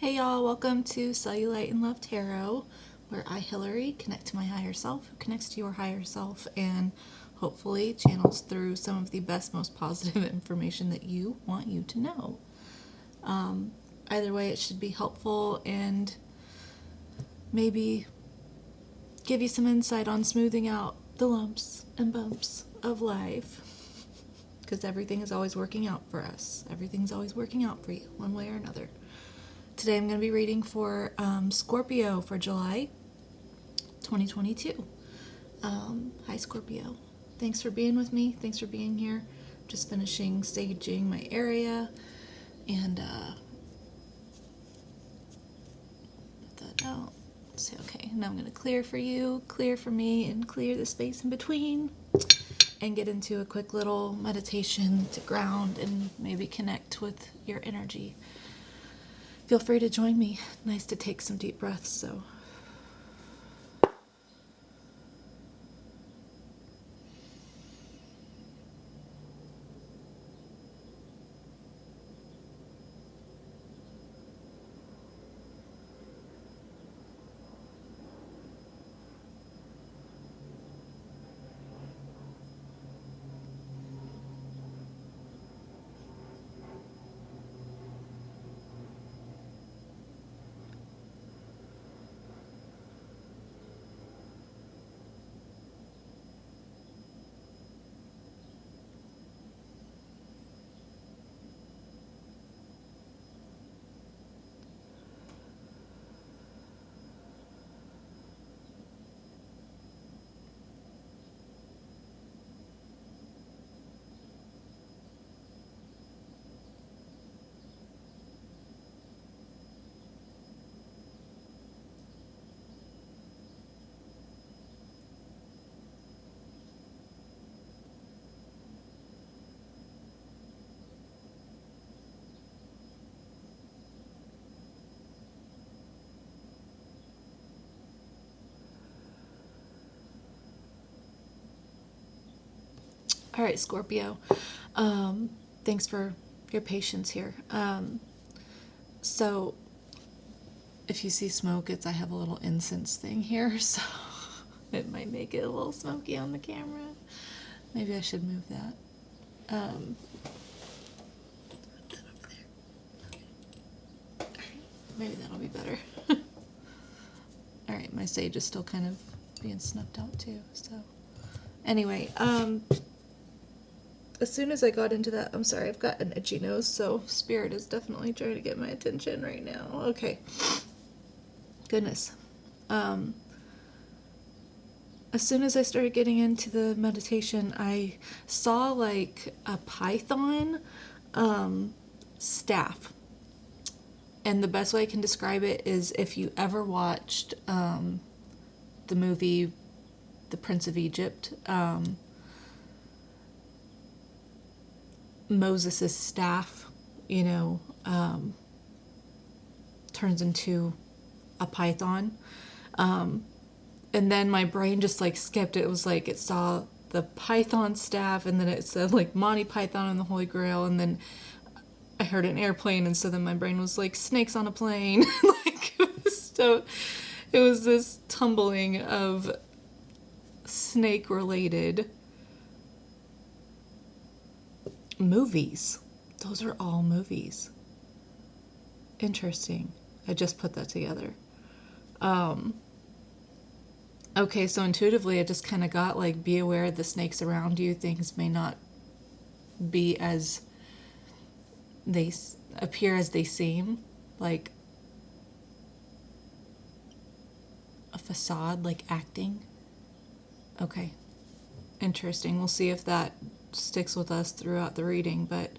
Hey y'all, welcome to Cellulite and Love Tarot, where I, Hillary, connect to my higher self, who connects to your higher self, and hopefully channels through some of the best, most positive information that you want you to know. Either way, it should be helpful and maybe give you some insight on smoothing out the lumps and bumps of life. Because everything is always working out for us. Everything's always working out for you, one way or another. Today I'm going to be reading for Scorpio for July 2022. Hi Scorpio. Thanks for being with me. Thanks for being here. Just finishing saging my area and put that out. Say okay. Now I'm going to clear for you, clear for me, and clear the space in between. And get into a quick little meditation to ground and maybe connect with your energy. Feel free to join me. Nice to take some deep breaths, so. All right, Scorpio. Thanks for your patience here. So if you see smoke, I have a little incense thing here, so it might make it a little smoky on the camera. Maybe I should move that. Put that over there. Okay. All right, maybe that'll be better. All right, my sage is still kind of being snuffed out too, so. Anyway, as soon as I got into that, I'm sorry, I've got an itchy nose, so Spirit is definitely trying to get my attention right now. Okay. Goodness. As soon as I started getting into the meditation, I saw like a python staff. And the best way I can describe it is if you ever watched the movie The Prince of Egypt, Moses' staff, turns into a python. And then my brain just like skipped. It was like it saw the python staff, and then it said like Monty Python and the Holy Grail, and then I heard an airplane, and so then my brain was like snakes on a plane. Like it was this tumbling of snake related movies. Those are all movies. Interesting. I just put that together. Okay, so intuitively I just kind of got like, be aware of the snakes around you. Things may not be as they appear as they seem, like a facade, like acting. Okay, interesting. We'll see if that sticks with us throughout the reading, but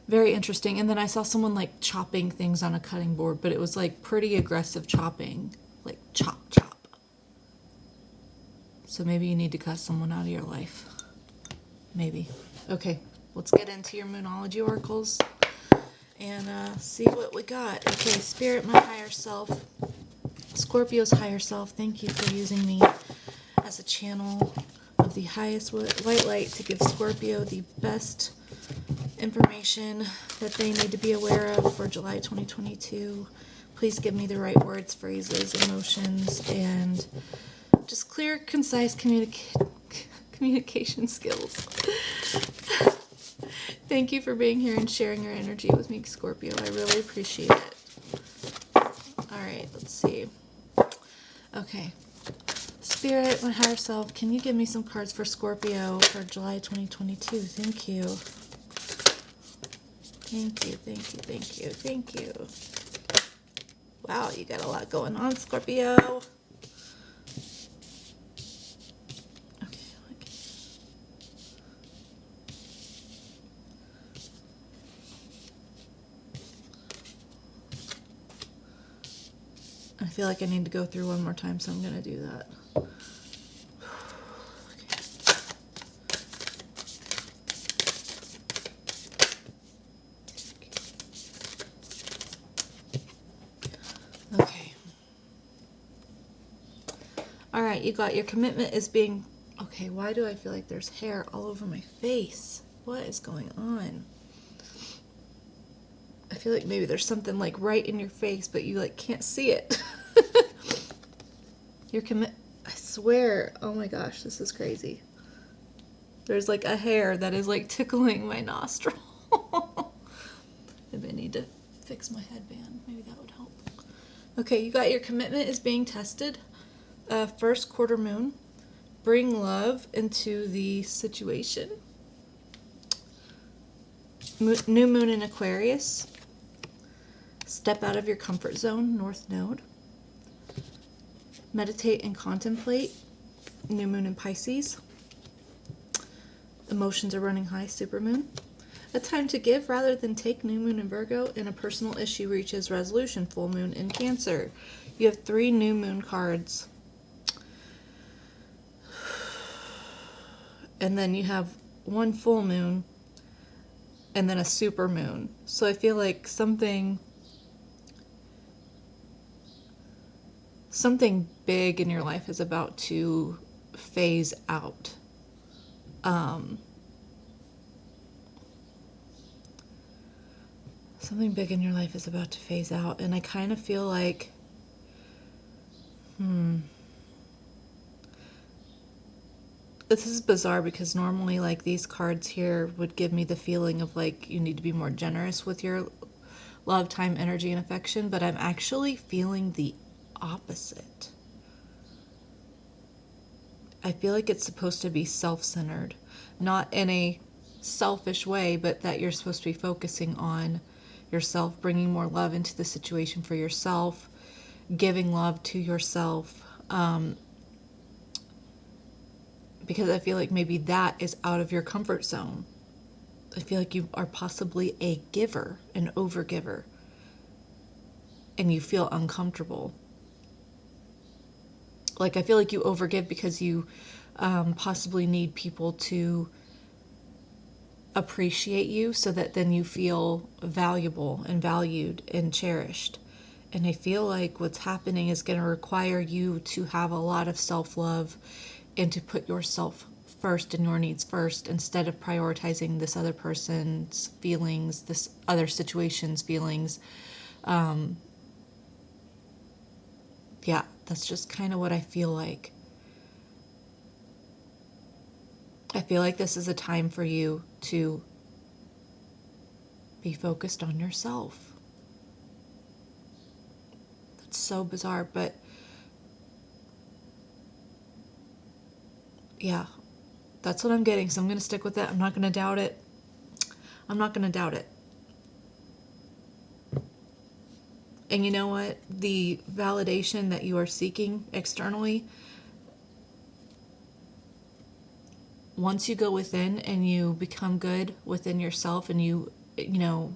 very interesting. And then I saw someone like chopping things on a cutting board, but it was like pretty aggressive chopping, like chop, chop. So maybe you need to cut someone out of your life. Maybe. Okay, let's get into your Moonology oracles and see what we got. Okay, Spirit, my higher self, Scorpio's higher self, thank you for using me as a channel of the highest white light to give Scorpio the best information that they need to be aware of for July 2022. Please give me the right words, phrases, emotions, and just clear, concise communication skills. Thank you for being here and sharing your energy with me, Scorpio. I really appreciate it. Alright, let's see. Okay. Spirit, my higher self, can you give me some cards for Scorpio for July 2022? Thank you. Thank you, thank you, thank you, thank you. Wow, you got a lot going on, Scorpio. Okay. I feel like I need to go through one more time, so I'm going to do that. Okay. All right, you got your commitment is being... Okay, why do I feel like there's hair all over my face? What is going on? I feel like maybe there's something like right in your face, but you like can't see it. Your I swear, oh my gosh, this is crazy. There's like a hair that is like tickling my nostril. Maybe I need to fix my headband. Maybe that would help. Okay, you got your commitment is being tested. First quarter moon. Bring love into the situation. New moon in Aquarius. Step out of your comfort zone, North Node. Meditate and contemplate, new moon in Pisces. Emotions are running high, supermoon. A time to give rather than take, new moon in Virgo. And a personal issue reaches resolution, full moon in Cancer. You have 3 new moon cards. And then you have 1 full moon and then a super moon. So I feel like something big in your life is about to phase out. Something big in your life is about to phase out, and I kind of feel like, this is bizarre because normally like these cards here would give me the feeling of like you need to be more generous with your love, time, energy, and affection, but I'm actually feeling the opposite. I feel like it's supposed to be self-centered, not in a selfish way, but that you're supposed to be focusing on yourself, bringing more love into the situation for yourself, giving love to yourself, because I feel like maybe that is out of your comfort zone. I feel like you are possibly a giver, an overgiver, and you feel uncomfortable. Like, I feel like you overgive because you possibly need people to appreciate you so that then you feel valuable and valued and cherished. And I feel like what's happening is going to require you to have a lot of self-love and to put yourself first and your needs first instead of prioritizing this other person's feelings, this other situation's feelings. Yeah, that's just kind of what I feel like. I feel like this is a time for you to be focused on yourself. That's so bizarre, but yeah, that's what I'm getting. So I'm going to stick with it. I'm not going to doubt it. I'm not going to doubt it. And you know what? The validation that you are seeking externally, once you go within and you become good within yourself and you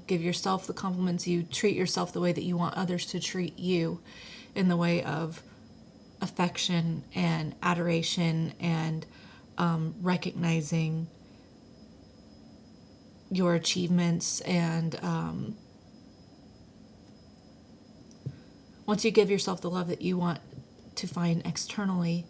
give yourself the compliments, you treat yourself the way that you want others to treat you, in the way of affection and adoration and recognizing your achievements, and once you give yourself the love that you want to find externally,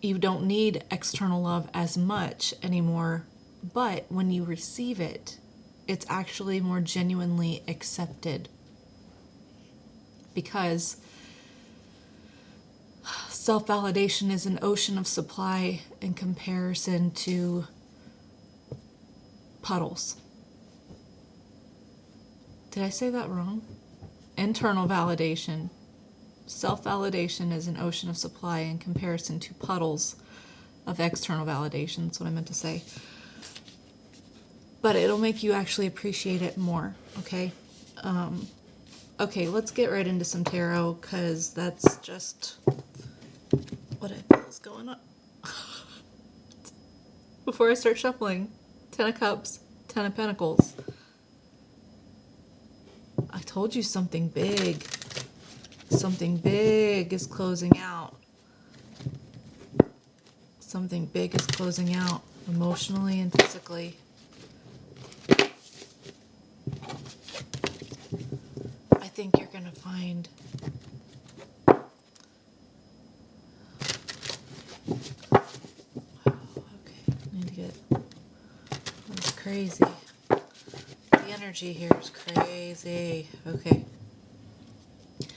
you don't need external love as much anymore But when you receive it, it's actually more genuinely accepted. Because self-validation is an ocean of supply in comparison to puddles. Did I say that wrong? Internal validation. Self-validation is an ocean of supply in comparison to puddles of external validation. That's what I meant to say. But it'll make you actually appreciate it more, okay? Okay, let's get right into some tarot, because that's just what I feel is going on. Before I start shuffling, 10 of Cups, 10 of Pentacles. I told you something big. Something big is closing out. Something big is closing out, emotionally and physically. I think you're going to find That's crazy. The energy here is crazy. Okay. There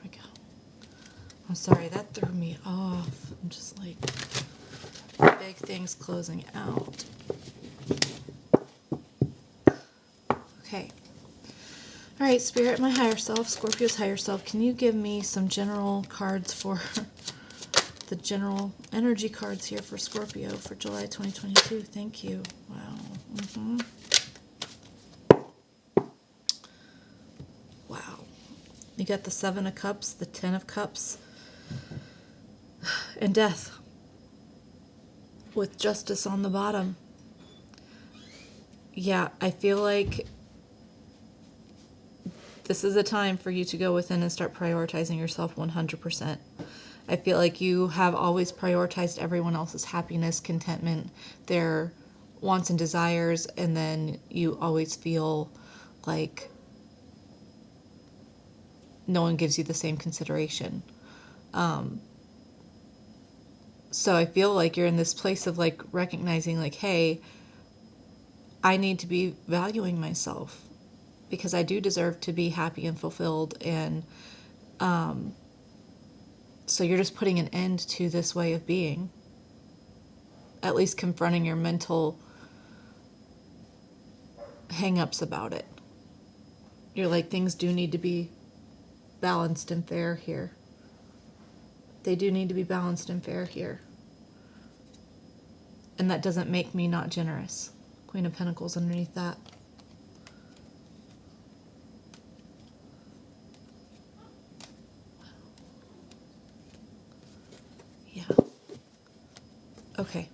we go. I'm sorry, that threw me off. I'm just like, big things closing out. Okay. All right, Spirit, my higher self, Scorpio's higher self, can you give me some general cards for the general energy cards here for Scorpio for July 2022? Thank you. Wow. Wow. You got the 7 of Cups, the 10 of Cups, and Death with Justice on the bottom. Yeah, I feel like this is a time for you to go within and start prioritizing yourself 100%. I feel like you have always prioritized everyone else's happiness, contentment, their wants and desires, and then you always feel like no one gives you the same consideration. So I feel like you're in this place of like recognizing like, hey, I need to be valuing myself because I do deserve to be happy and fulfilled. And so you're just putting an end to this way of being, at least confronting your mental hang-ups about it. You're like, things do need to be balanced and fair here. They do need to be balanced and fair here. And that doesn't make me not generous. Queen of Pentacles underneath that. Yeah. Okay.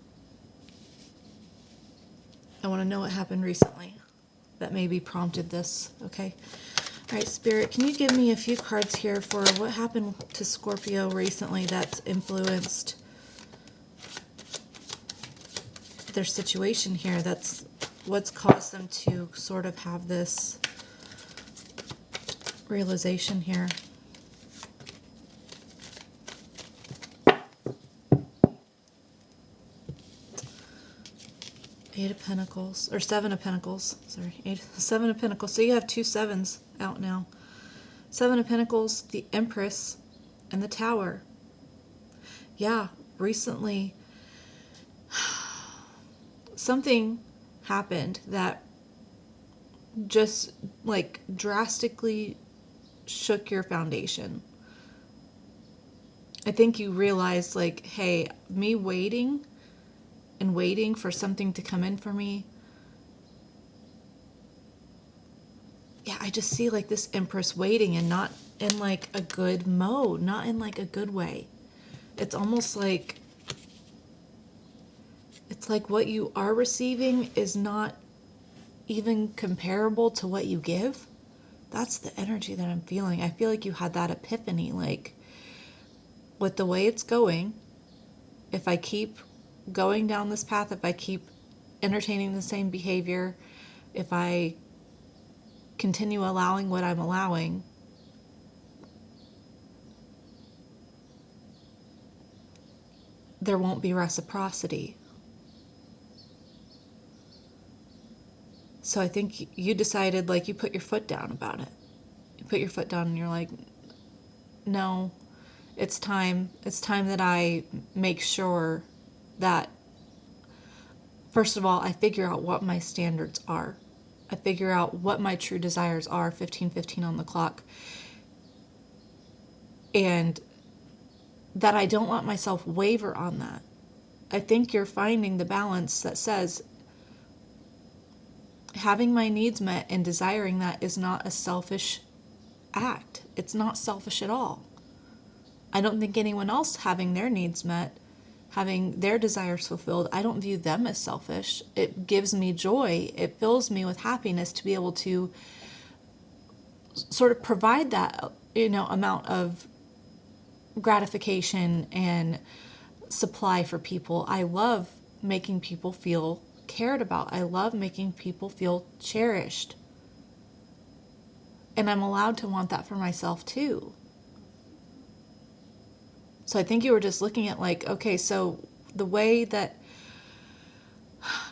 I want to know what happened recently that maybe prompted this, okay? All right, Spirit, can you give me a few cards here for what happened to Scorpio recently that's influenced their situation here? That's what's caused them to sort of have this realization here. Eight of Pentacles, or 7 of Pentacles, sorry, 7 of Pentacles. So you have 2 7s out now. 7 of Pentacles, the Empress, and the Tower. Yeah, recently something happened that just like drastically shook your foundation. I think you realized like, hey, me waiting and waiting for something to come in for me. Yeah, I just see like this Empress waiting and not in like a good mode, not in like a good way. It's almost like, it's like what you are receiving is not even comparable to what you give. That's the energy that I'm feeling. I feel like you had that epiphany, like with the way it's going, if I keep going down this path, if I keep entertaining the same behavior, if I continue allowing what I'm allowing, there won't be reciprocity. So I think you decided, like, you put your foot down about it. You put your foot down and you're like, no, it's time. It's time that I make sure that, first of all, I figure out what my standards are. I figure out what my true desires are, 15:15 on the clock. And that I don't let myself waver on that. I think you're finding the balance that says having my needs met and desiring that is not a selfish act. It's not selfish at all. I don't think anyone else having their needs met, having their desires fulfilled, I don't view them as selfish. It gives me joy. It fills me with happiness to be able to sort of provide that, amount of gratification and supply for people. I love making people feel cared about. I love making people feel cherished. And I'm allowed to want that for myself too. So I think you were just looking at like, okay, so the way that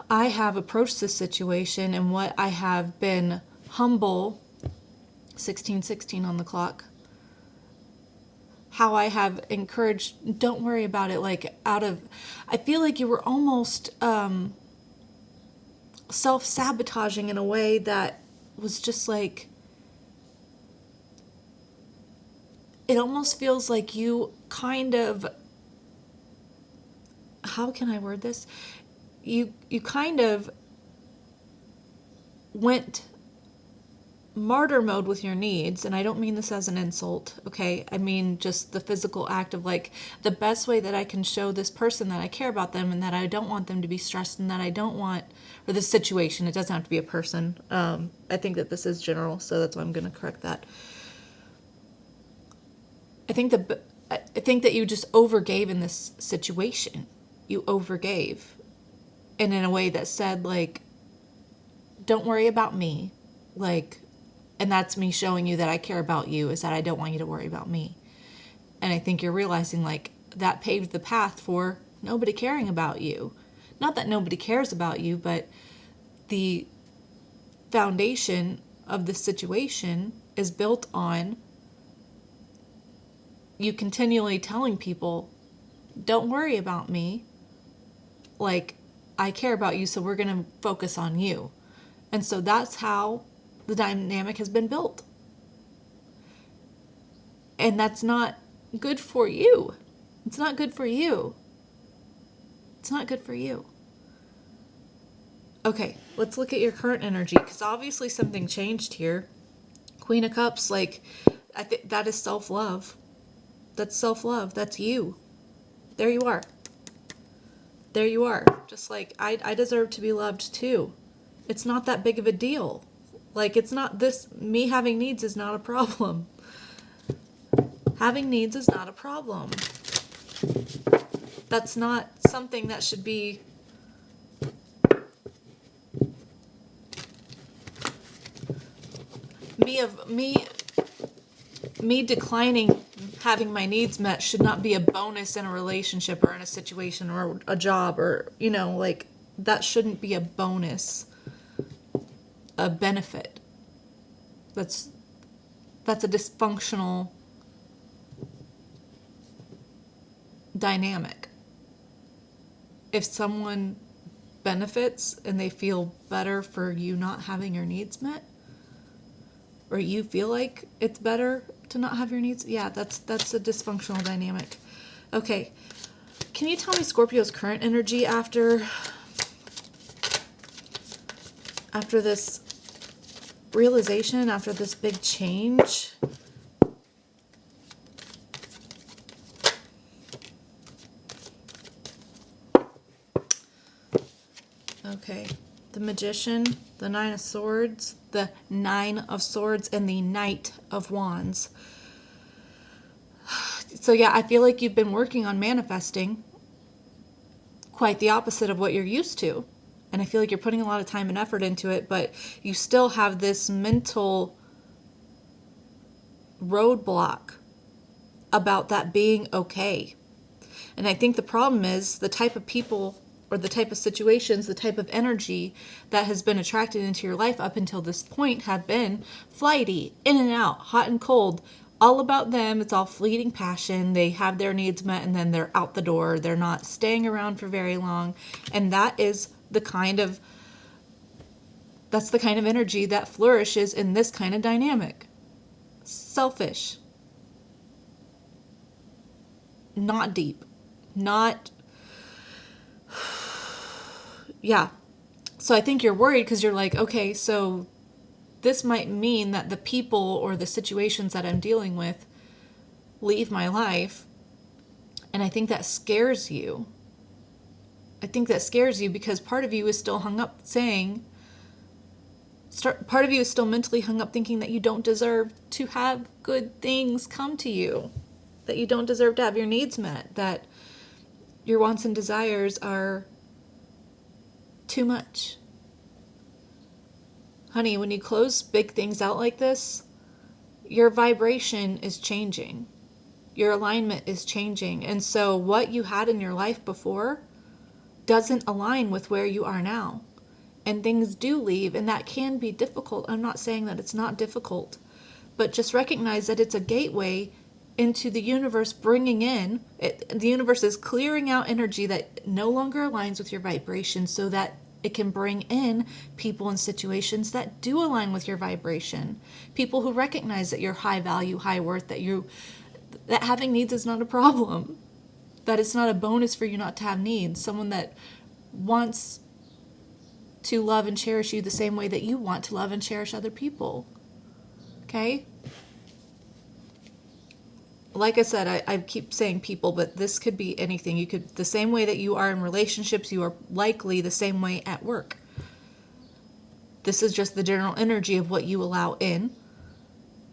I have approached this situation and what I have been humble, 16:16 on the clock, how I have encouraged, don't worry about it, like I feel like you were almost self-sabotaging in a way that was just like, it almost feels like you kind of, how can I word this? You kind of went martyr mode with your needs, and I don't mean this as an insult, okay? I mean just the physical act of like, the best way that I can show this person that I care about them and that I don't want them to be stressed and that I don't want, or this situation, it doesn't have to be a person. I think that this is general, so that's why I'm going to correct that. I think that you just overgave in this situation. You overgave. And in a way that said, like, don't worry about me. Like, and that's me showing you that I care about you, is that I don't want you to worry about me. And I think you're realizing, like, that paved the path for nobody caring about you. Not that nobody cares about you, but the foundation of the situation is built on you continually telling people, don't worry about me. Like, I care about you, so we're going to focus on you. And so that's how the dynamic has been built. And that's not good for you. It's not good for you. It's not good for you. Okay, let's look at your current energy, because obviously something changed here. Queen of Cups, like, I think that is self-love. That's self-love. That's you. There you are. There you are. Just like, I deserve to be loved too. It's not that big of a deal. Like, it's not this, me having needs is not a problem. Having needs is not a problem. That's not something that should be me declining having my needs met should not be a bonus in a relationship or in a situation or a job, or, like, that shouldn't be a bonus, a benefit. That's a dysfunctional dynamic. If someone benefits and they feel better for you not having your needs met, or you feel like it's better to not have your needs, yeah, that's a dysfunctional dynamic. Okay, can you tell me Scorpio's current energy after this realization, after this big change? Okay, the Magician, the Nine of Swords, the Nine of Swords, and the Knight of Wands. So yeah, I feel like you've been working on manifesting quite the opposite of what you're used to. And I feel like you're putting a lot of time and effort into it, but you still have this mental roadblock about that being okay. And I think the problem is the type of people or the type of situations, the type of energy that has been attracted into your life up until this point have been flighty, in and out, hot and cold, all about them. It's all fleeting passion. They have their needs met and then they're out the door. They're not staying around for very long. And that's the kind of energy that flourishes in this kind of dynamic. Selfish. Not deep. Not... Yeah. So I think you're worried because you're like, okay, so this might mean that the people or the situations that I'm dealing with leave my life. And I think that scares you. I think that scares you because part of you is still hung up part of you is still mentally hung up thinking that you don't deserve to have good things come to you, that you don't deserve to have your needs met, that your wants and desires are too much. Honey, when you close big things out like this, your vibration is changing. Your alignment is changing. And so what you had in your life before doesn't align with where you are now. And things do leave, and that can be difficult. I'm not saying that it's not difficult, but just recognize that it's a gateway into the universe bringing in, the universe is clearing out energy that no longer aligns with your vibration so that it can bring in people and situations that do align with your vibration. People who recognize that you're high value, high worth, that having needs is not a problem. That it's not a bonus for you not to have needs. Someone that wants to love and cherish you the same way that you want to love and cherish other people. Okay? Like I said, I keep saying people, but this could be anything. You could, the same way that you are in relationships, you are likely the same way at work. This is just the general energy of what you allow in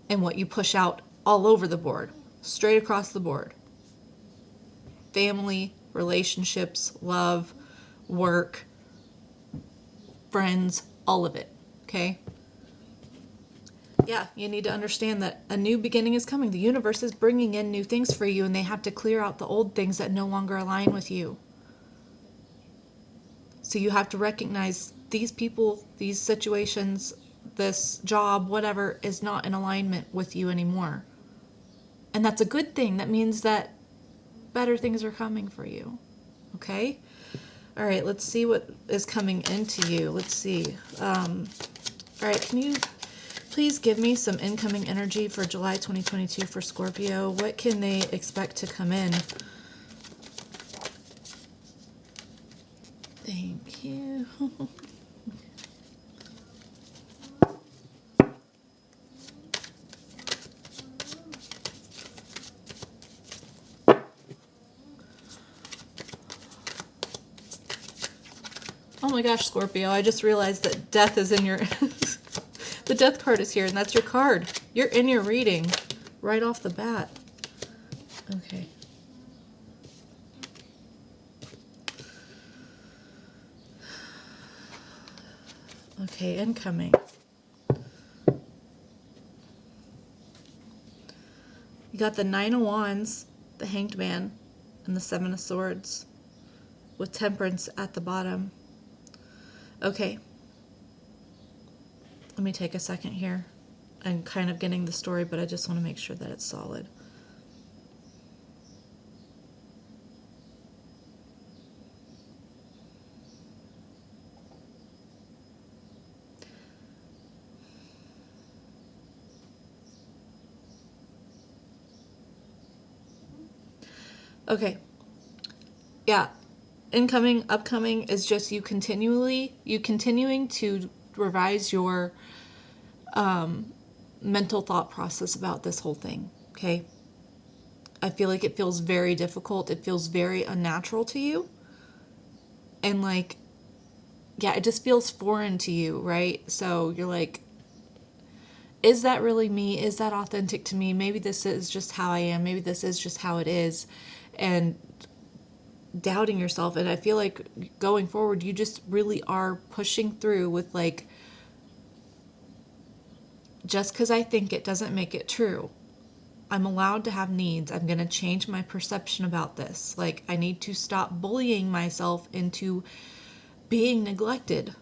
and what you push out all over the board, straight across the board. Family, relationships, love, work, friends, all of it. Okay? Yeah, you need to understand that a new beginning is coming. The universe is bringing in new things for you, and they have to clear out the old things that no longer align with you. So you have to recognize these people, these situations, this job, whatever, is not in alignment with you anymore. And that's a good thing. That means that better things are coming for you. Okay? All right, let's see what is coming into you. Let's see. All right, can you please give me some incoming energy for July 2022 for Scorpio? What can they expect to come in? Thank you. Oh my gosh, Scorpio, I just realized that death is in your... The death card is here, and that's your card. You're in your reading right off the bat. Okay. Okay, incoming. You got the Nine of Wands, the Hanged Man, and the Seven of Swords with Temperance at the bottom. Okay. Let me take a second here. I'm kind of getting the story, but I just want to make sure that it's solid. Okay. Yeah. Incoming, upcoming is just you continuing to revise your mental thought process about this whole thing. Okay. I feel like it feels very difficult. It feels very unnatural to you. And like, yeah, it just feels foreign to you, right? So you're like, is that really me? Is that authentic to me? Maybe this is just how I am. Maybe this is just how it is. And doubting yourself. And I feel like going forward, you just really are pushing through with like, just because I think it doesn't make it true. I'm allowed to have needs. I'm going to change my perception about this. Like, I need to stop bullying myself into being neglected.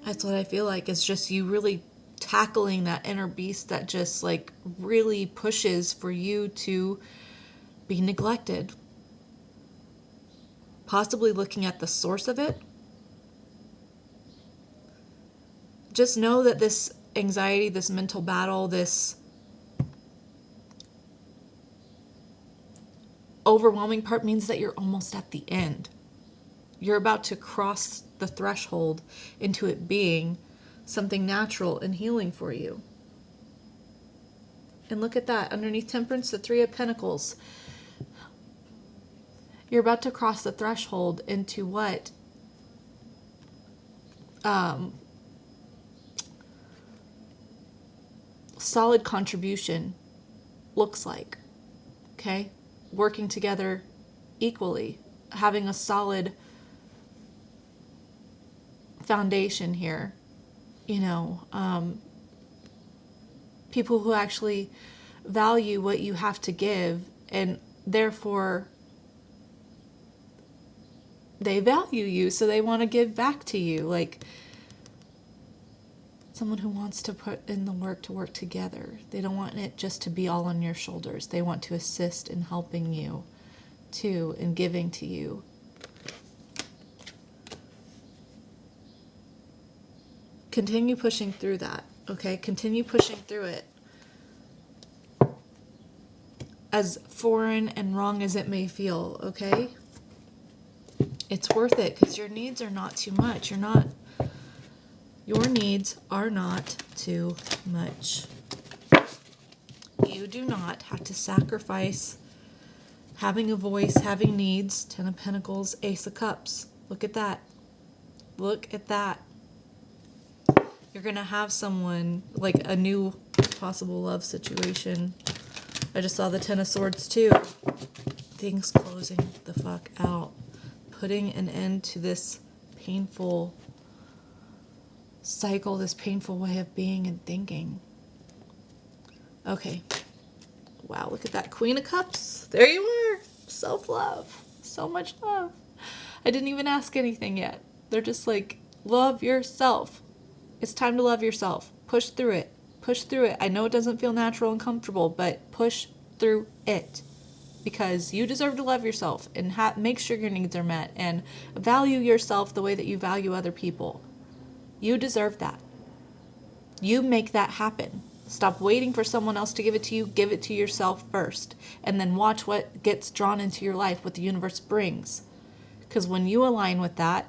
That's what I feel like. It's just you really tackling that inner beast that just like really pushes for you to be neglected. Possibly looking at the source of it. Just know that this anxiety, this mental battle, this overwhelming part means that you're almost at the end. You're about to cross the threshold into it being something natural and healing for you. And look at that. Underneath Temperance, the Three of Pentacles. You're about to cross the threshold into what? Solid contribution looks like. Okay? Working together equally. Having a solid foundation here. You know, people who actually value what you have to give, and therefore they value you, so they want to give back to you. Like someone who wants to put in the work to work together. They don't want it just to be all on your shoulders. They want to assist in helping you too, and giving to you. Continue pushing through that, okay? Continue pushing through it. As foreign and wrong as it may feel, okay? It's worth it because your needs are not too much. Your needs are not too much. You do not have to sacrifice having a voice, having needs. Ten of Pentacles, Ace of Cups. Look at that. Look at that. You're going to have someone, like a new possible love situation. I just saw the Ten of Swords too. Things closing the fuck out. Putting an end to this painful cycle, this painful way of being and thinking. Okay. Wow, look at that. Queen of Cups. There you are. Self-love. So much love. I didn't even ask anything yet. They're just like, love yourself. It's time to love yourself. Push through it. Push through it. I know it doesn't feel natural and comfortable, but push through it. Because you deserve to love yourself and make sure your needs are met and value yourself the way that you value other people. You deserve that. You make that happen. Stop waiting for someone else to give it to you. Give it to yourself first. And then watch what gets drawn into your life, what the universe brings. Because when you align with that,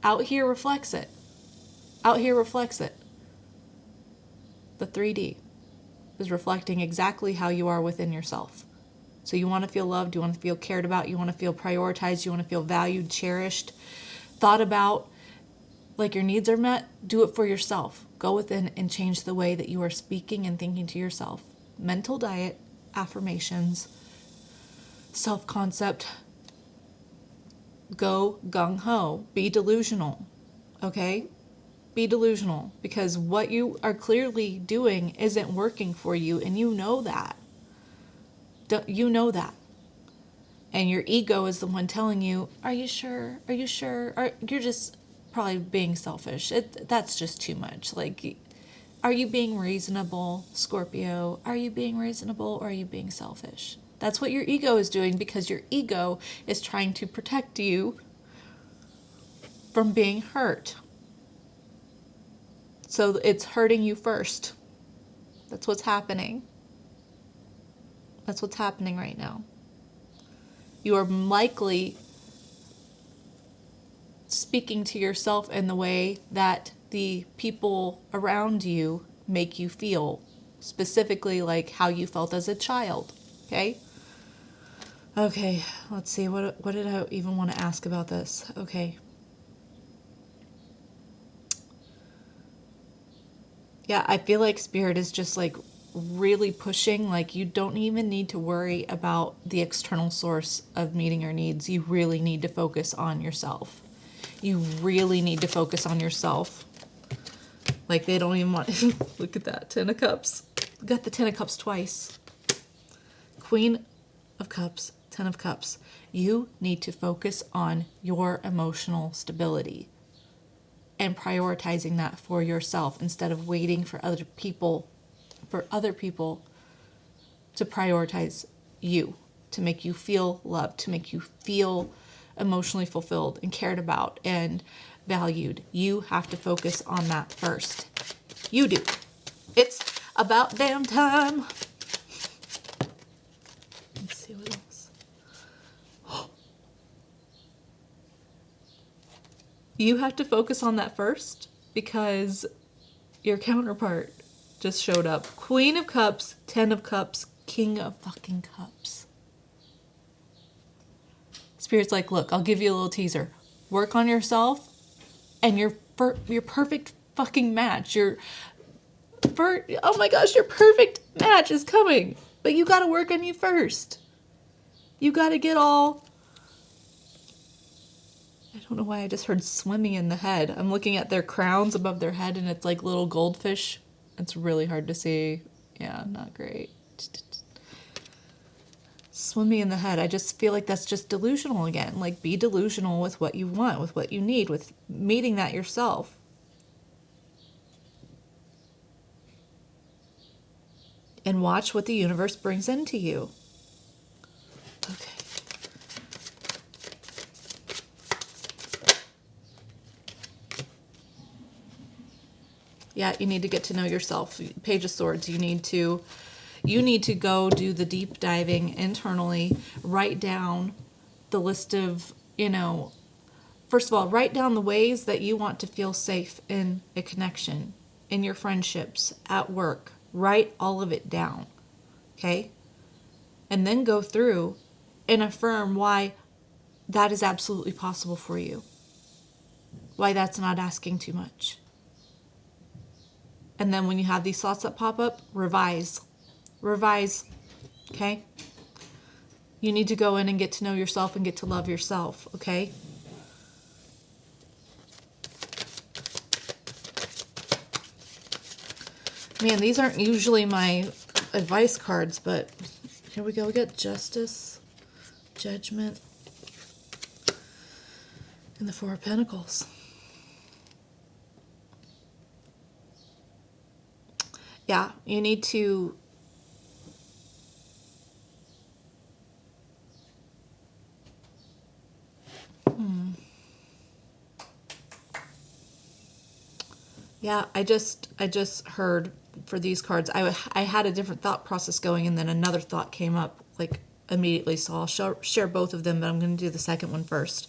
out here reflects it. Out here reflects it. The 3D is reflecting exactly how you are within yourself. So you want to feel loved, you want to feel cared about, you want to feel prioritized, you want to feel valued, cherished, thought about, like your needs are met. Do it for yourself. Go within and change the way that you are speaking and thinking to yourself. Mental diet, affirmations, self-concept. Go gung-ho. Be delusional. Okay? Be delusional, because what you are clearly doing isn't working for you, and you know that. You know that. And your ego is the one telling you, are you sure? Are you sure? You're just probably being selfish. That's just too much. Like, are you being reasonable, Scorpio? Are you being reasonable, or are you being selfish? That's what your ego is doing, because your ego is trying to protect you from being hurt. So it's hurting you first. That's what's happening. That's what's happening right now. You are likely speaking to yourself in the way that the people around you make you feel. Specifically, like how you felt as a child. Okay? Okay, let's see. What did I even want to ask about this? Okay. Yeah, I feel like Spirit is just like really pushing. Like, you don't even need to worry about the external source of meeting your needs. You really need to focus on yourself. You really need to focus on yourself. Like they don't even want to look at that. 10 of Cups. Got the 10 of Cups twice. Queen of Cups, 10 of Cups. You need to focus on your emotional stability and prioritizing that for yourself instead of waiting for other people to prioritize you, to make you feel loved, to make you feel emotionally fulfilled and cared about and valued. You have to focus on that first. You do. It's about damn time. Let's see what else. You have to focus on that first because your counterpart just showed up. Queen of Cups, 10 of Cups, King of fucking Cups. Spirit's like, look, I'll give you a little teaser. Work on yourself and your perfect fucking match. Oh my gosh, your perfect match is coming. But you got to work on you first. You got to get all... I don't know why I just heard swimming in the head. I'm looking at their crowns above their head and it's like little goldfish. It's really hard to see. Yeah, not great. Swimming in the head. I just feel like that's just delusional again. Like, be delusional with what you want, with what you need, with meeting that yourself. And watch what the universe brings into you. Okay. Yeah, you need to get to know yourself. Page of Swords, you need to go do the deep diving internally, write down the list of, first of all, write down the ways that you want to feel safe in a connection, in your friendships, at work. Write all of it down, okay? And then go through and affirm why that is absolutely possible for you, why that's not asking too much. And then when you have these thoughts that pop up, revise, okay? You need to go in and get to know yourself and get to love yourself, okay? Man, these aren't usually my advice cards, but here we go. We got Justice, Judgment, and the Four of Pentacles. Yeah, you need to Yeah, I just heard for these cards, I had a different thought process going, and then another thought came up like immediately, so I'll share both of them, but I'm going to do the second one first.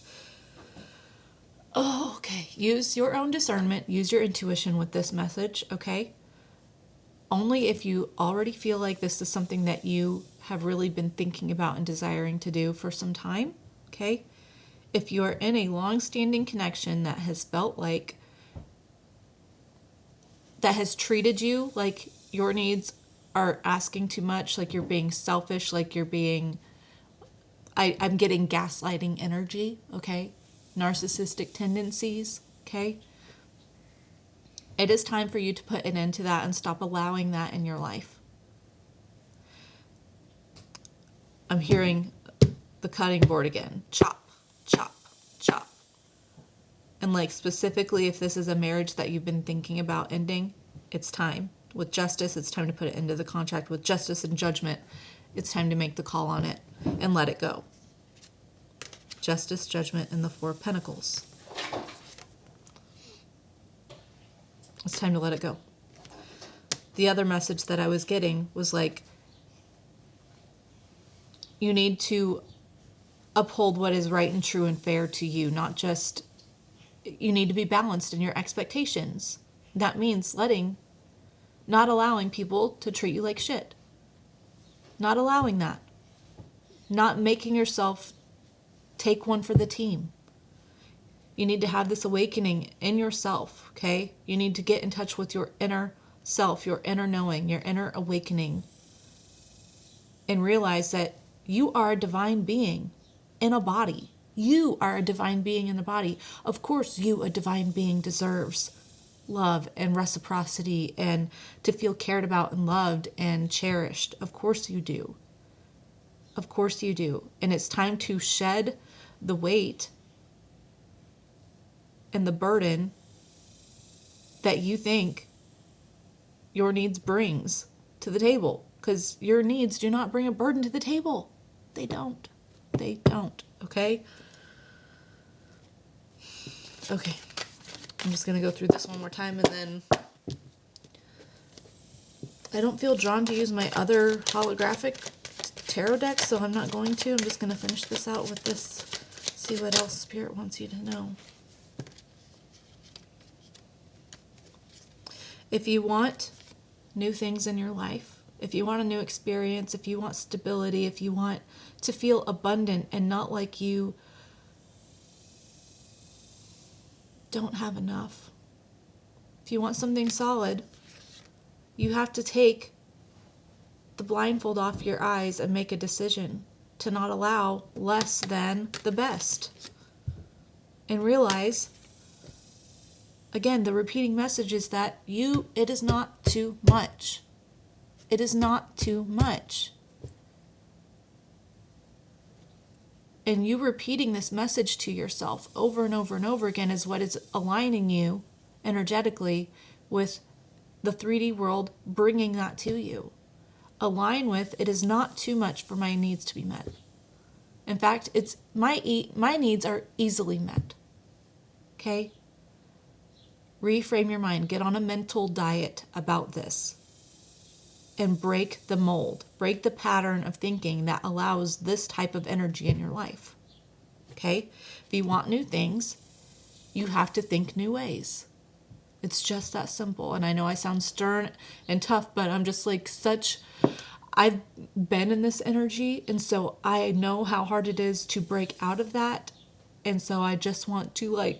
Oh, okay. Use your own discernment, use your intuition with this message, okay? Only if you already feel like this is something that you have really been thinking about and desiring to do for some time, okay? If you are in a long-standing connection that has felt like, that has treated you like your needs are asking too much, like you're being selfish, like you're being, I'm getting gaslighting energy, okay? Narcissistic tendencies, okay? It is time for you to put an end to that and stop allowing that in your life. I'm hearing the cutting board again. Chop, chop, chop. And like specifically if this is a marriage that you've been thinking about ending, it's time. With Justice, it's time to put it into the contract. With Justice and Judgment, it's time to make the call on it and let it go. Justice, Judgment, and the Four of Pentacles. It's time to let it go. The other message that I was getting was like, you need to uphold what is right and true and fair to you, not just, you need to be balanced in your expectations. That means not allowing people to treat you like shit. Not allowing that. Not making yourself take one for the team. You need to have this awakening in yourself, okay? You need to get in touch with your inner self, your inner knowing, your inner awakening, and realize that you are a divine being in a body. You are a divine being in a body. Of course, you, a divine being, deserves love and reciprocity and to feel cared about and loved and cherished. Of course you do. Of course you do. And it's time to shed the weight and the burden that you think your needs brings to the table. Because your needs do not bring a burden to the table. They don't. They don't. Okay? Okay. I'm just going to go through this one more time and then I don't feel drawn to use my other holographic tarot deck, so I'm not going to. I'm just going to finish this out with this. See what else Spirit wants you to know. If you want new things in your life, if you want a new experience, if you want stability, if you want to feel abundant and not like you don't have enough, if you want something solid, you have to take the blindfold off your eyes and make a decision to not allow less than the best. And realize, again, the repeating message is that it is not too much. It is not too much. And you repeating this message to yourself over and over and over again is what is aligning you energetically with the 3D world, bringing that to you. Align with, it is not too much for my needs to be met. In fact, it's my needs are easily met. Okay? Reframe your mind. Get on a mental diet about this. And break the mold. Break the pattern of thinking that allows this type of energy in your life. Okay? If you want new things, you have to think new ways. It's just that simple. And I know I sound stern and tough, but I'm just like I've been in this energy. And so I know how hard it is to break out of that. And so I just want to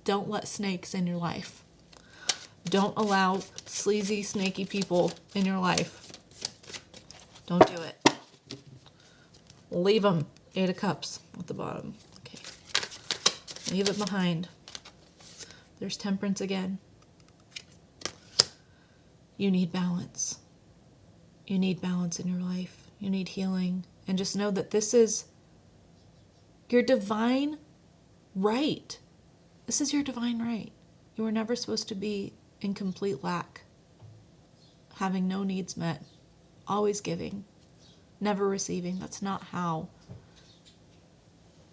don't let snakes in your life. Don't allow sleazy, snaky people in your life. Don't do it. Leave them. 8 of Cups at the bottom. Okay. Leave it behind. There's Temperance again. You need balance. You need balance in your life. You need healing. And just know that this is your divine right. This is your divine right. You were never supposed to be in complete lack, having no needs met, always giving, never receiving. That's not how.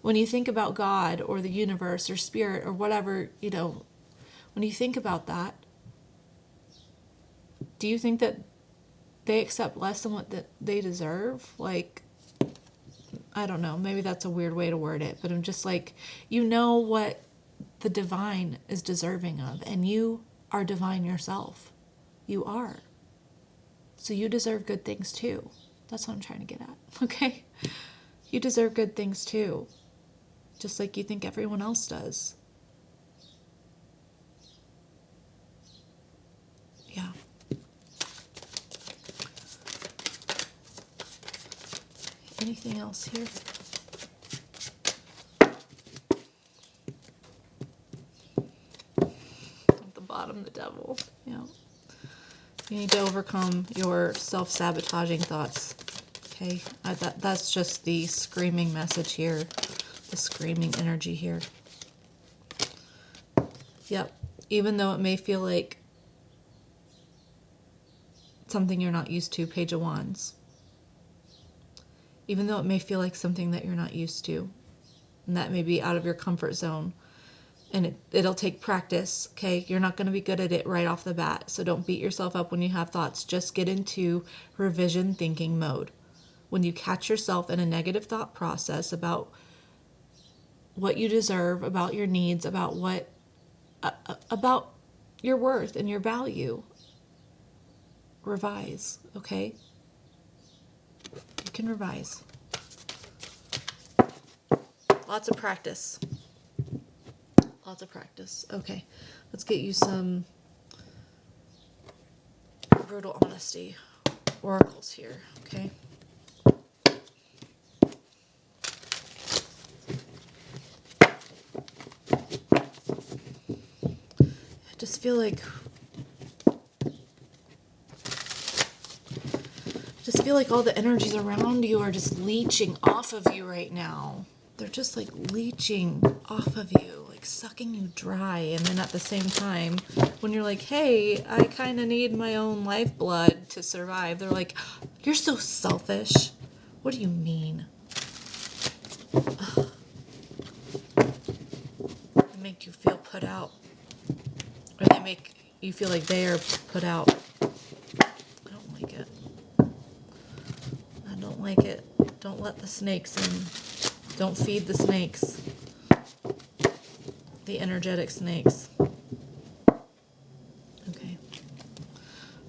When you think about God or the universe or spirit or whatever, when you think about that, do you think that they accept less than what they deserve? I don't know. Maybe that's a weird way to word it, but I'm just what the divine is deserving of, and you are divine yourself. You are. So you deserve good things too. That's what I'm trying to get at, okay? You deserve good things too, just like you think everyone else does. Yeah. Anything else here? At the bottom, the devil. Yeah. You need to overcome your self-sabotaging thoughts. Okay? That's just the screaming message here. The screaming energy here. Yep. Even though it may feel like something you're not used to, Page of Wands. Even though it may feel like something that you're not used to, and that may be out of your comfort zone, and it'll take practice, okay? You're not going to be good at it right off the bat, so don't beat yourself up when you have thoughts. Just get into revision thinking mode. When you catch yourself in a negative thought process about what you deserve, about your needs, about about your worth and your value, revise, okay? You can revise. Lots of practice. Lots of practice. Okay, let's get you some brutal honesty oracles here, okay? feel like all the energies around you are just leeching off of you right now. They're just like leeching off of you, like sucking you dry. And then at the same time, when you're like, hey, I kind of need my own lifeblood to survive, they're like, you're so selfish. What do you mean? Ugh. They make you feel put out. Or they make you feel like they are put out. I don't like it. I don't like it. Don't let the snakes in. Don't feed the snakes. The energetic snakes. Okay.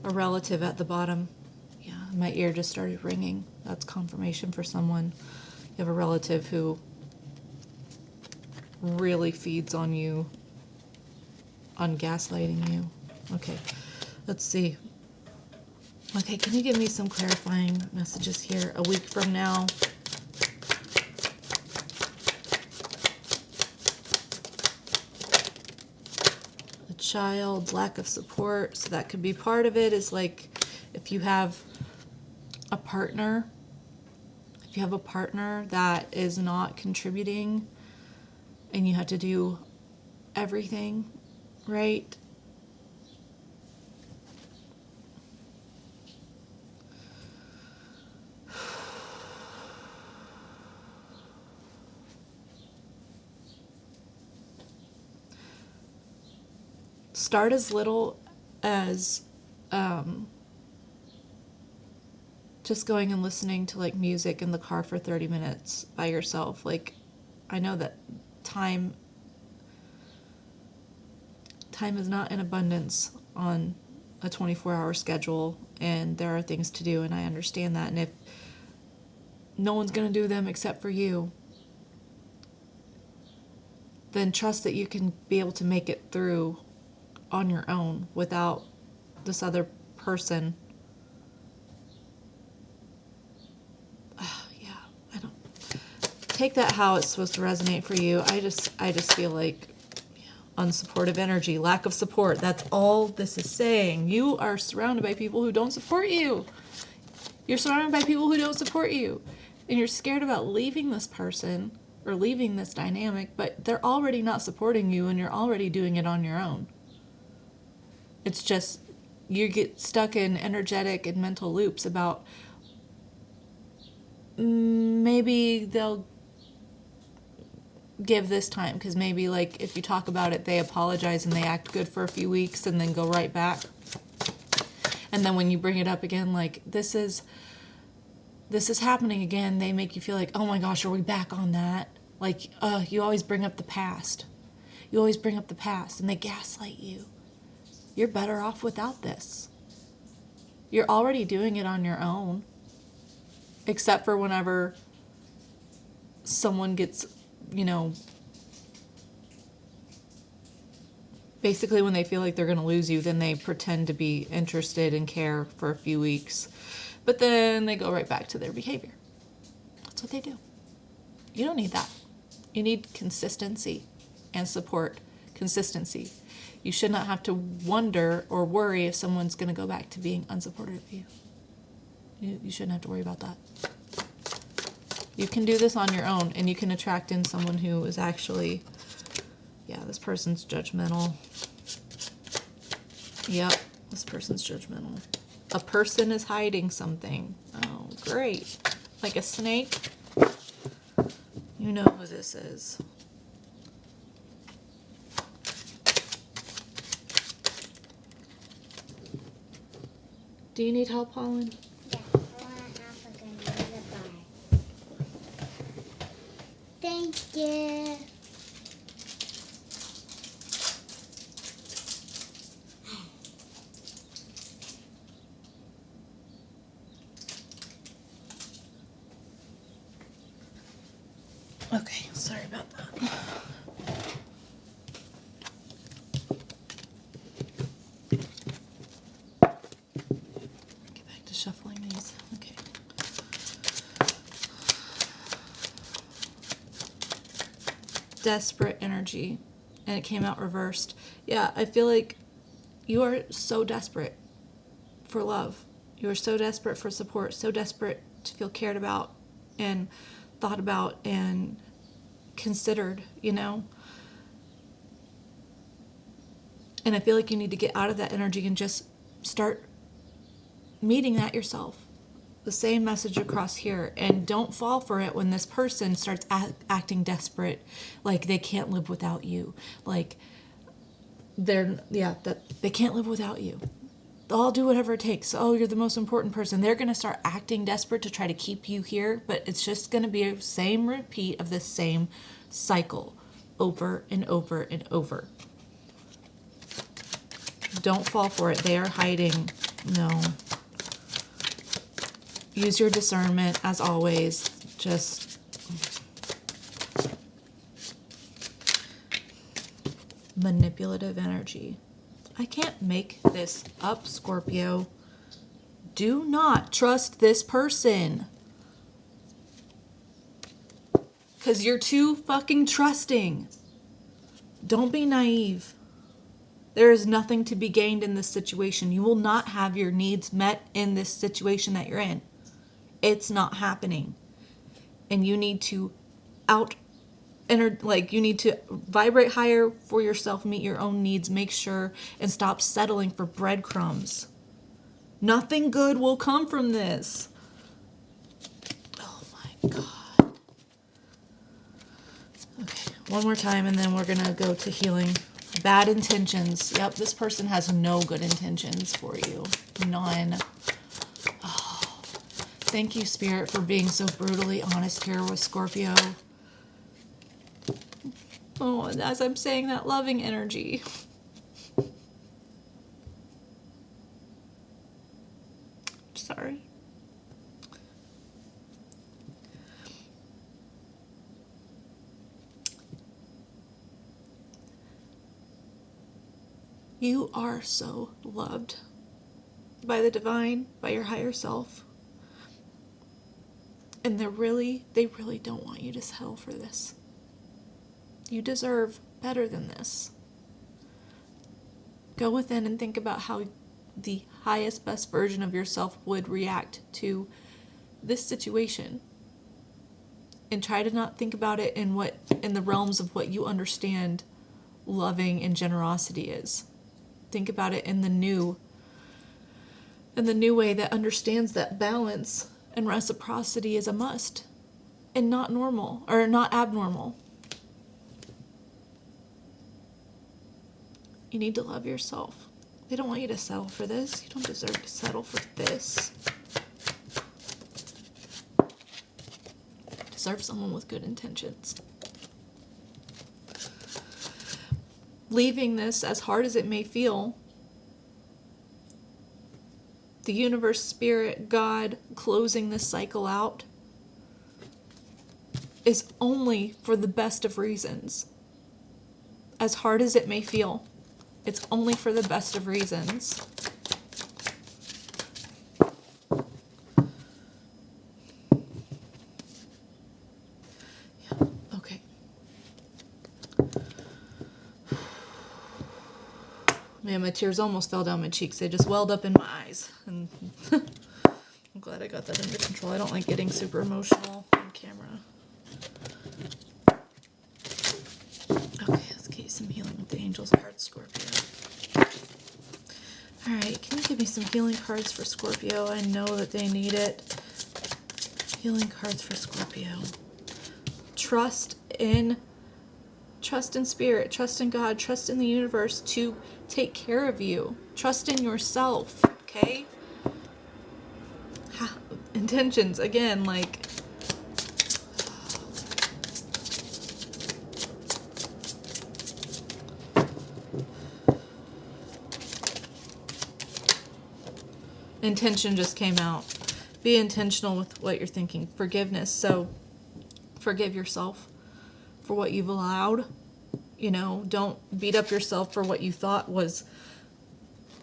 A relative at the bottom. Yeah, my ear just started ringing. That's confirmation for someone. You have a relative who really feeds on you, on gaslighting you. Okay, let's see. Okay, can you give me some clarifying messages here? A week from now. A child, lack of support. So that could be part of it, is like if you have a partner, that is not contributing and you have to do everything, right? Start as little as just going and listening to like music in the car for 30 minutes by yourself. Like, I know that time is not in abundance on a 24-hour schedule, and there are things to do, and I understand that. And if no one's going to do them except for you, then trust that you can be able to make it through on your own without this other person. Yeah, I don't take that how it's supposed to resonate for you. I just feel like unsupportive energy, lack of support. That's all this is saying. You are surrounded by people who don't support you. You're surrounded by people who don't support you. And you're scared about leaving this person or leaving this dynamic, but they're already not supporting you and you're already doing it on your own. It's just you get stuck in energetic and mental loops about maybe they'll give this time, because maybe like if you talk about it, they apologize and they act good for a few weeks and then go right back. And then when you bring it up again, like this is happening again, they make you feel like, oh my gosh, are we back on that? Like, you always bring up the past. You always bring up the past, and they gaslight you. You're better off without this. You're already doing it on your own, except for whenever someone gets, basically when they feel like they're going to lose you, then they pretend to be interested and care for a few weeks. But then they go right back to their behavior. That's what they do. You don't need that. You need consistency and support. Consistency. You should not have to wonder or worry if someone's going to go back to being unsupportive of you. You shouldn't have to worry about that. You can do this on your own, and you can attract in someone who is actually, this person's judgmental. Yep, this person's judgmental. A person is hiding something. Oh, great. Like a snake? You know who this is. Do you need help, Holland? Yeah, I want to have a granola bar. Thank you. Okay, sorry about that. Get back to shuffling these. Okay. Desperate energy, and it came out reversed. Yeah, I feel like You are so desperate for love. You are so desperate for support, so desperate to feel cared about and thought about and considered, you know? And I feel like you need to get out of that energy and just start meeting that yourself. The same message across here. And don't fall for it when this person starts acting desperate, like they can't live without you. Like that they can't live without you. I'll do whatever it takes. Oh, you're the most important person. They're going to start acting desperate to try to keep you here, but it's just going to be a same repeat of the same cycle over and over and over. Don't fall for it. They are hiding. No. Use your discernment as always. Just manipulative energy. I can't make this up, Scorpio. Do not trust this person. Because you're too fucking trusting. Don't be naive. There is nothing to be gained in this situation. You will not have your needs met in this situation that you're in. It's not happening. And you need to you need to vibrate higher for yourself, meet your own needs, make sure, and stop settling for breadcrumbs. Nothing good will come from this. Oh my God. Okay, one more time and then we're gonna go to healing. Bad intentions. Yep, this person has no good intentions for you. None. Oh, thank you, Spirit, for being so brutally honest here with Scorpio. Oh, and as I'm saying that, loving energy. Sorry. You are so loved by the divine, by your higher self. And they really don't want you to settle for this. You deserve better than this. Go within and think about how the highest, best version of yourself would react to this situation. And try to not think about it in the realms of what you understand loving and generosity is. Think about it in the new way that understands that balance and reciprocity is a must and not normal or not abnormal. You need to love yourself. They don't want you to settle for this. You don't deserve to settle for this. You deserve someone with good intentions. Leaving this, as hard as it may feel, the universe, spirit, God, closing this cycle out is only for the best of reasons. As hard as it may feel, it's only for the best of reasons. Yeah, okay. Man, my tears almost fell down my cheeks. They just welled up in my eyes. And I'm glad I got that under control. I don't like getting super emotional on camera. Okay, let's get you some healing with the Angels cards, Scorpio. Alright, can you give me some healing cards for Scorpio? I know that they need it. Healing cards for Scorpio. Trust in spirit, trust in God, trust in the universe to take care of you. Trust in yourself, okay? Intentions, again, like... Intention just came out. Be intentional with what you're thinking. Forgiveness. So forgive yourself for what you've allowed. You know, don't beat up yourself for what you thought was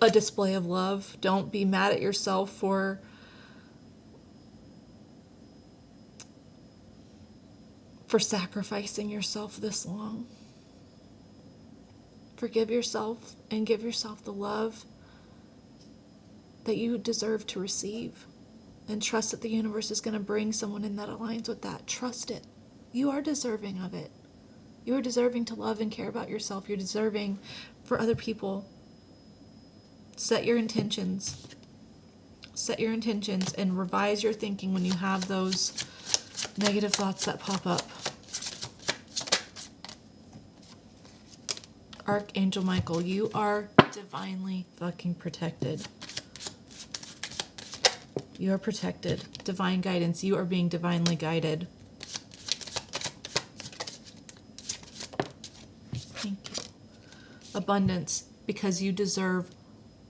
a display of love. Don't be mad at yourself for sacrificing yourself this long. Forgive yourself and give yourself the love that you deserve to receive. And trust that the universe is going to bring someone in that aligns with that. Trust it. You are deserving of it. You are deserving to love and care about yourself. You're deserving for other people. Set your intentions. Set your intentions and revise your thinking when you have those negative thoughts that pop up. Archangel Michael, you are divinely fucking protected. You are protected. Divine guidance. You are being divinely guided. Thank you. Abundance, because you deserve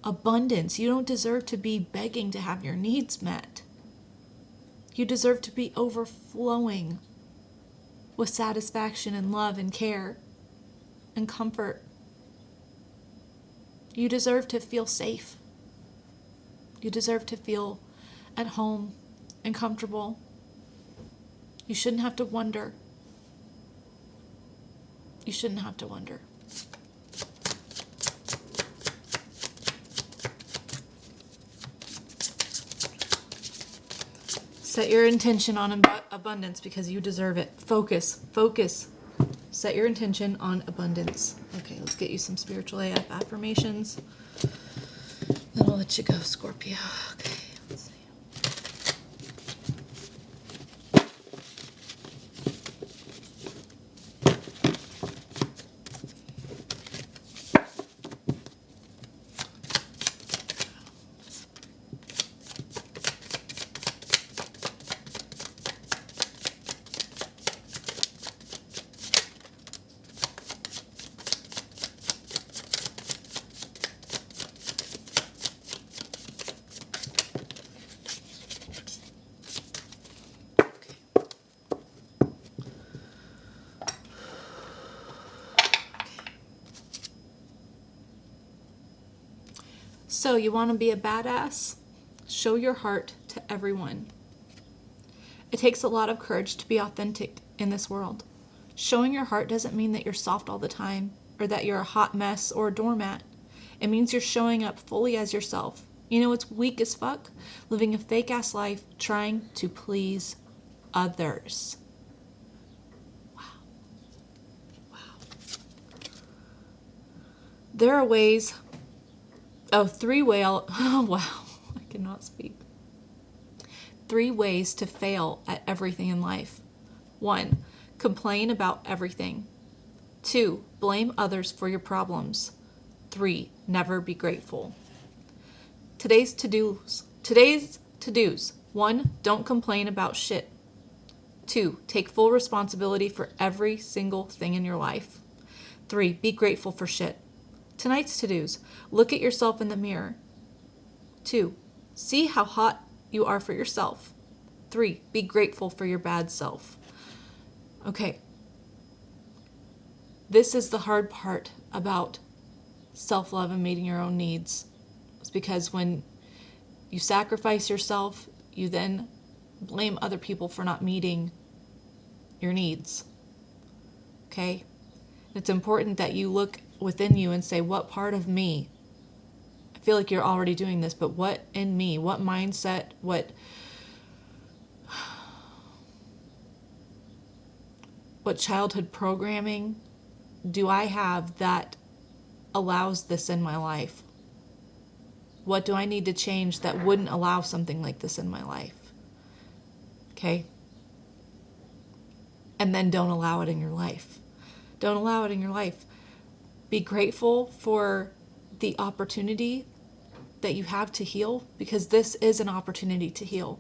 abundance. You don't deserve to be begging to have your needs met. You deserve to be overflowing with satisfaction and love and care and comfort. You deserve to feel safe. You deserve to feel at home and comfortable. You shouldn't have to wonder. You shouldn't have to wonder. Set your intention on abundance because you deserve it. Focus. Focus. Set your intention on abundance. Okay, let's get you some spiritual AF affirmations. Then I'll let you go, Scorpio. Okay, let's see. So, you want to be a badass? Show your heart to everyone. It takes a lot of courage to be authentic in this world. Showing your heart doesn't mean that you're soft all the time, or that you're a hot mess or a doormat. It means you're showing up fully as yourself. You know what's weak as fuck? Living a fake-ass life trying to please others. Wow. Wow. There are ways... Oh, wow. I cannot speak. 3 ways to fail at everything in life. 1, complain about everything. 2, blame others for your problems. 3, never be grateful. Today's to-dos. 1, don't complain about shit. 2, take full responsibility for every single thing in your life. 3, be grateful for shit. Tonight's to-dos. Look at yourself in the mirror. 2, see how hot you are for yourself. 3, be grateful for your bad self. Okay. This is the hard part about self-love and meeting your own needs. It's because when you sacrifice yourself, you then blame other people for not meeting your needs. Okay? It's important that you look within you and say, what part of me? I feel like you're already doing this, but what in me? What mindset? What childhood programming do I have that allows this in my life? What do I need to change that wouldn't allow something like this in my life? Okay? And then don't allow it in your life. Don't allow it in your life. Be grateful for the opportunity that you have to heal, because this is an opportunity to heal.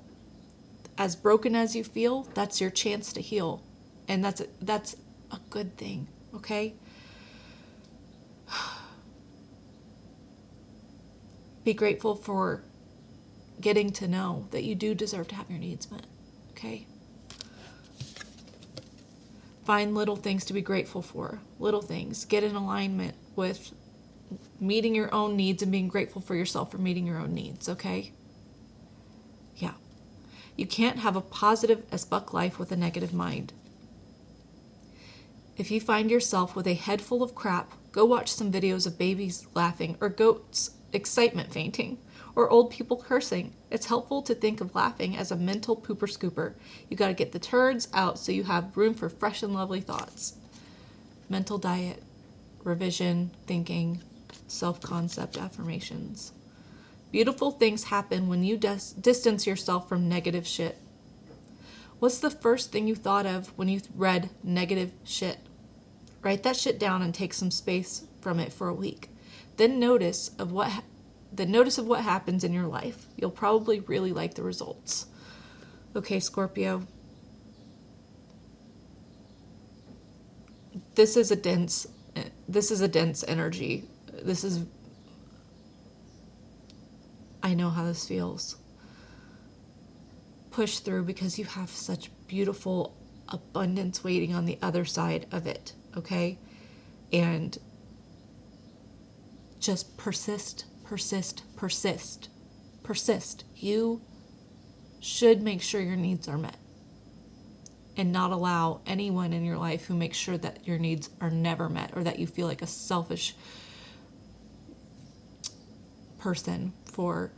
As broken as you feel, that's your chance to heal. And that's a good thing, okay? Be grateful for getting to know that you do deserve to have your needs met, okay? Find little things to be grateful for. Little things. Get in alignment with meeting your own needs and being grateful for yourself for meeting your own needs, okay? Yeah. You can't have a positive as fuck life with a negative mind. If you find yourself with a head full of crap Go watch some videos of babies laughing or goats excitement fainting or old people cursing. It's helpful to think of laughing as a mental pooper scooper. You got to get the turds out so you have room for fresh and lovely thoughts. Mental diet, revision, thinking, self-concept affirmations. Beautiful things happen when you distance yourself from negative shit. What's the first thing you thought of when you read negative shit? Write that shit down and take some space from it for a week. Then notice of what happens in your life. You'll probably really like the results. Okay, Scorpio. This is a dense energy. I know how this feels. Push through because you have such beautiful abundance waiting on the other side of it, okay? And just persist. You should make sure your needs are met and not allow anyone in your life who makes sure that your needs are never met or that you feel like a selfish person for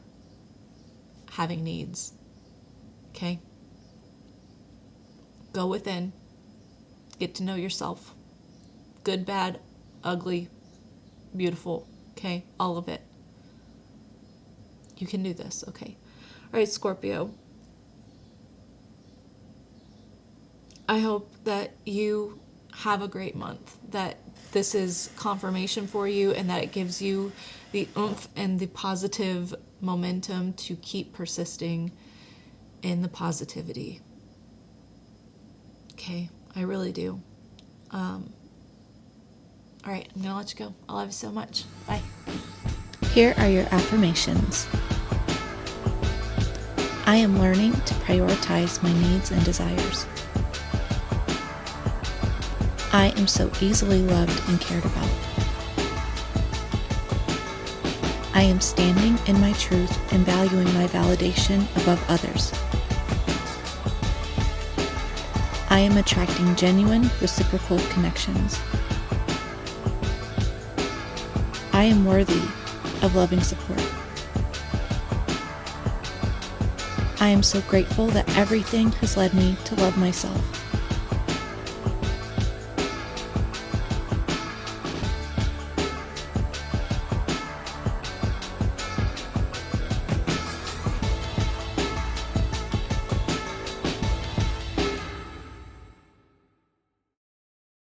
having needs. Okay? Go within. Get to know yourself. Good, bad, ugly, beautiful. Okay? All of it. You can do this. Okay? All right, Scorpio. I hope that you have a great month, that this is confirmation for you and that it gives you the oomph and the positive momentum to keep persisting in the positivity. Okay, I really do. All right, I'm going to let you go. I love you so much. Bye. Here are your affirmations. I am learning to prioritize my needs and desires. I am so easily loved and cared about. I am standing in my truth and valuing my validation above others. I am attracting genuine, reciprocal connections. I am worthy of loving support. I am so grateful that everything has led me to love myself.